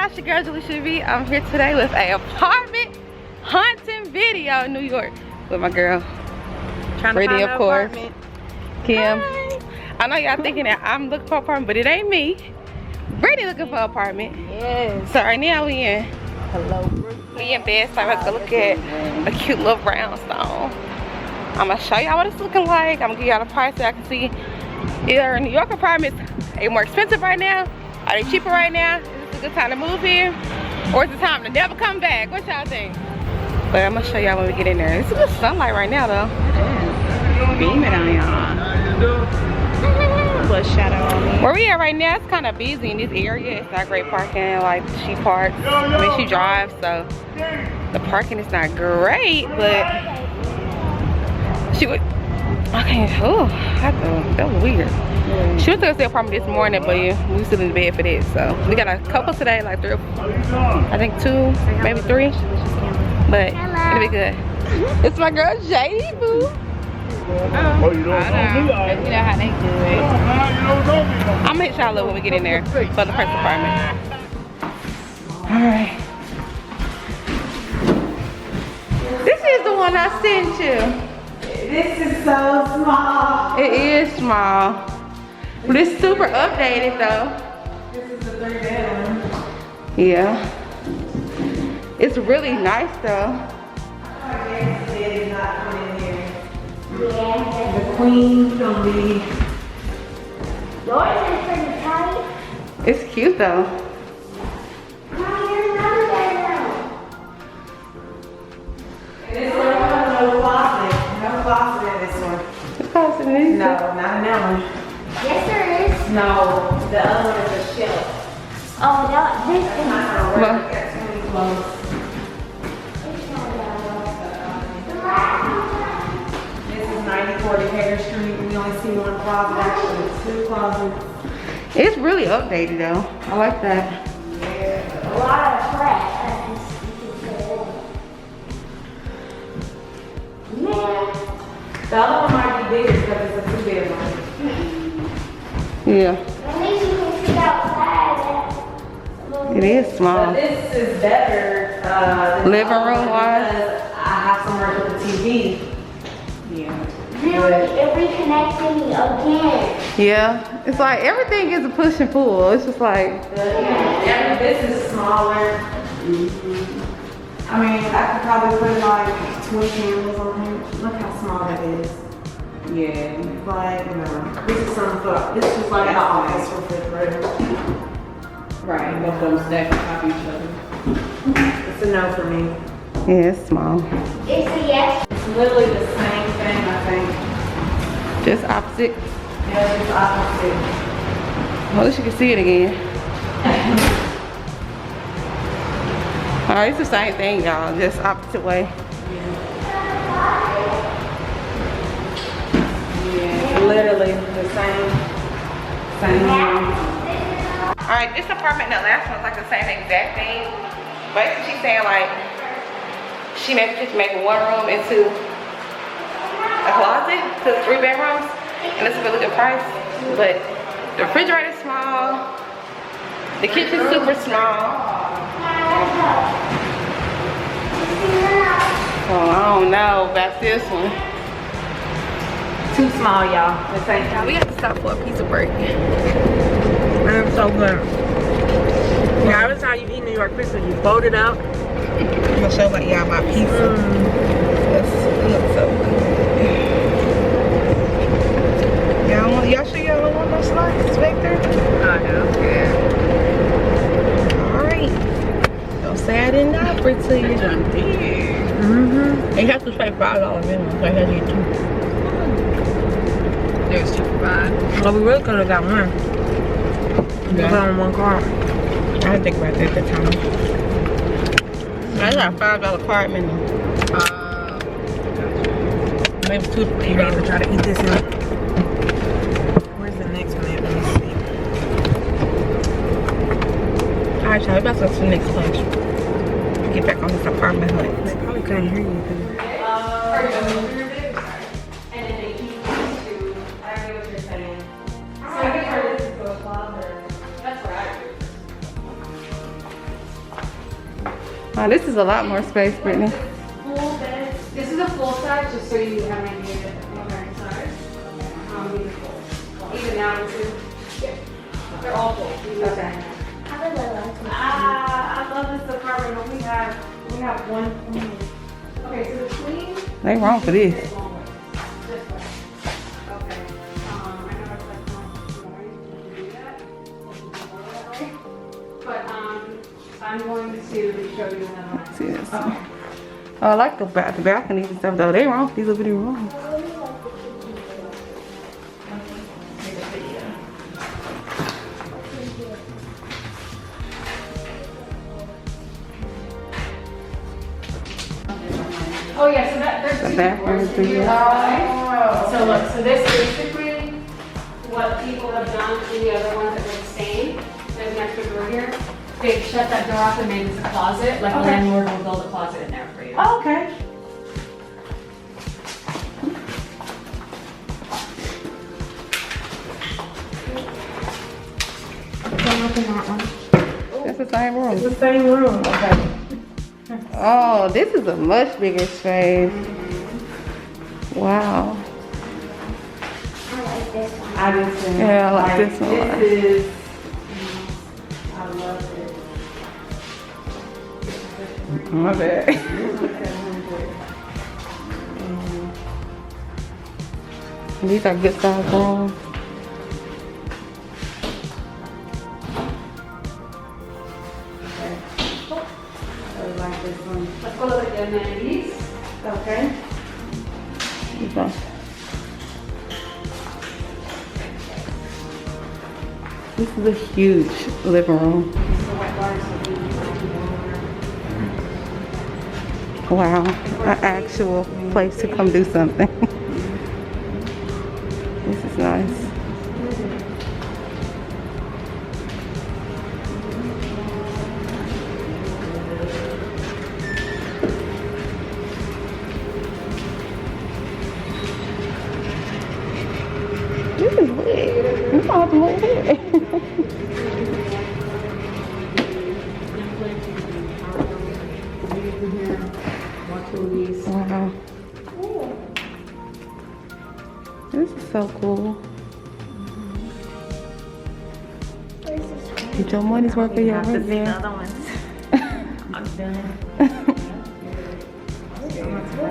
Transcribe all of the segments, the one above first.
it's your girl Julie Should Be. I'm here today with a apartment hunting video in New York with my girl Brittany, of course. Kim. Hi. I know y'all thinking that I'm looking for an apartment, but it ain't me. Brittany looking for an apartment. Yes. So right now we in. Hello. We in Bedstuy. Let's go look at a cute little brownstone. I'm gonna show y'all what it's looking like. I'm gonna give y'all the price so y'all can see. Either New York apartments are more expensive right now, are they cheaper right now? Is this a good time to move here? Or is it time to never come back? What y'all think? But I'm gonna show y'all when we get in there. It's a good sunlight right now though. Beaming on y'all. Little shadow on me. Where we at right now, it's kind of busy in this area. It's not great parking, like she parks. I mean, she drives, so the parking is not great, but she would. Okay, oh, that was weird. She went to go to the apartment this morning, but yeah, we still in the bed for this. So we got a couple today, like I think 2, maybe 3. But it'll be good. It's my girl JD Boo. Oh, you don't know me? You know how they do it. I'm gonna hit y'all up when we get in there for the first apartment. Alright. This is the one I sent you. This is so small. It is small. But it's super updated though. This is the 3 bedroom. Yeah. It's really nice though. The queen gonna be. Yours is pretty tight. It's cute though. This one has no closet. No closet in this one. No, not in that one. Yes, there is. No, the other one is a shelf. Oh, no, this It's is. not gonna work. Got too many clothes. This is 94 Decatur Street. We only see 1 closet, actually 2 closets. It's really updated though. I like that. Yeah. A lot of crap. Yeah. The other one might be bigger because it's a 2 bedroom. Yeah. At least you can see outside. It is small. But this is better than Living the other room one wise? because I have somewhere to put the TV. Yeah. Really, it reconnected me again. Yeah. It's like everything is a push and pull. It's just like. This is smaller. I mean, I could probably put like 20 candles on here. Look how small that is. Yeah. Like, no. This is something for, this is like an office refrigerator. Right, both of them stacked on top of each other. It's a no for me. Yeah, it's small. It's a yes. It's literally the same thing, I think. Just opposite. Yeah, it's opposite. Well, at least you can see it again. Alright, it's the same thing, y'all. Just opposite way. Yeah, literally the same one. Alright, this apartment and the last one's like the same exact thing. Basically, she's saying like she just making 1 room into a closet to 3 bedrooms, and it's a really good price. But the refrigerator's small, the kitchen's super small. Oh, I don't know about this one. Too small, y'all. The same Now we got to stop for a pizza break. It's so good. Yeah, every time you eat New York pizza, you fold it out. I'm gonna show like y'all my pizza. It looks so good. Y'all sure y'all don't want no slices back there? I know. Yeah. Alright. Don't say I didn't offer it to you. You have to pay $5 minimum, so I had to get 2. There's 2 for 5. Well, we really could have got 1. We got on 1 car. I didn't think about that at the time. I got a $5 card minimum. Maybe $2 to $3 to try to eat this in. Where's the next one at? Let me see. Alright, y'all, we about to go to the next place. Get back on this apartment hunt. They probably couldn't hear you. And then they keep to, I get what you're saying. So I can turn this into a closet. That's what I do. Oh, this is a lot more space, Brittany. Full bed. This is a full size, just so you have an idea of the size. These are full. Even now, this is. They're all full. Okay. I would love to. I love this apartment, but we have one queen. Okay, so the queen. They wrong for this. This way. Okay. I know it's like not boring to do that. But I'm going to show you another one. See this? Oh, I like the balconies and stuff though. They wrong. These are pretty wrong. Oh yeah, so there's The two bathroom doors. is here. So look, so this basically what people have done to the other ones that were the same. There's an extra door here. They shut that door off and made this a closet. Like a landlord will build a closet in there for you. Oh, okay. Come up in that one. That's the same room. It's the same room. Okay. Oh, this is a much bigger space. Wow. I like this one. I just think, Yeah, I like this one. This is, I love it. My bad. These are good size rooms. I like this one. Let's go look at the amenities. Okay. These are- This is a huge living room. Wow, an actual place to come do something. This is nice. This is weird. You don't have to move here. Wow. This is so cool. Get your money's worth for your rent there. Other ones. I'm done.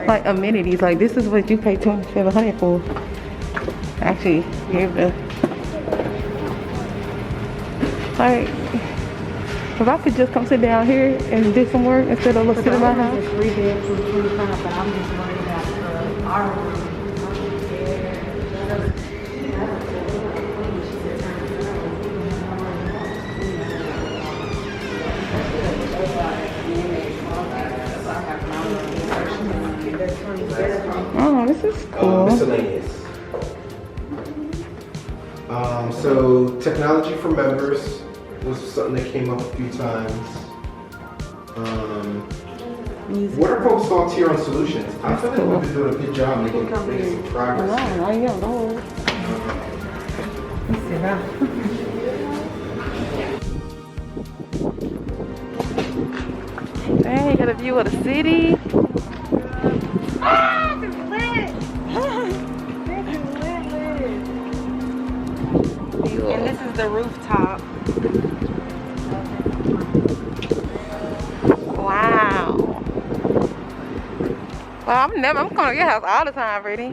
Like amenities, like this is what you pay $2,700 for. Actually, here the like, if I could just come sit down here and do some work instead of sitting in my house. It's 3 bedrooms, 25, but I'm just worried about our room. Oh, this is cool. Miscellaneous. So technology for members was something that came up a few times. What are folks' thoughts here on solutions? I feel like we've been doing a good job making some progress. Wow, you don't know. Dang, got a view of the city. Ah, it's lit! This is lit. And this is the rooftop. Wow. Well, I'm coming to your house all the time, Brittany.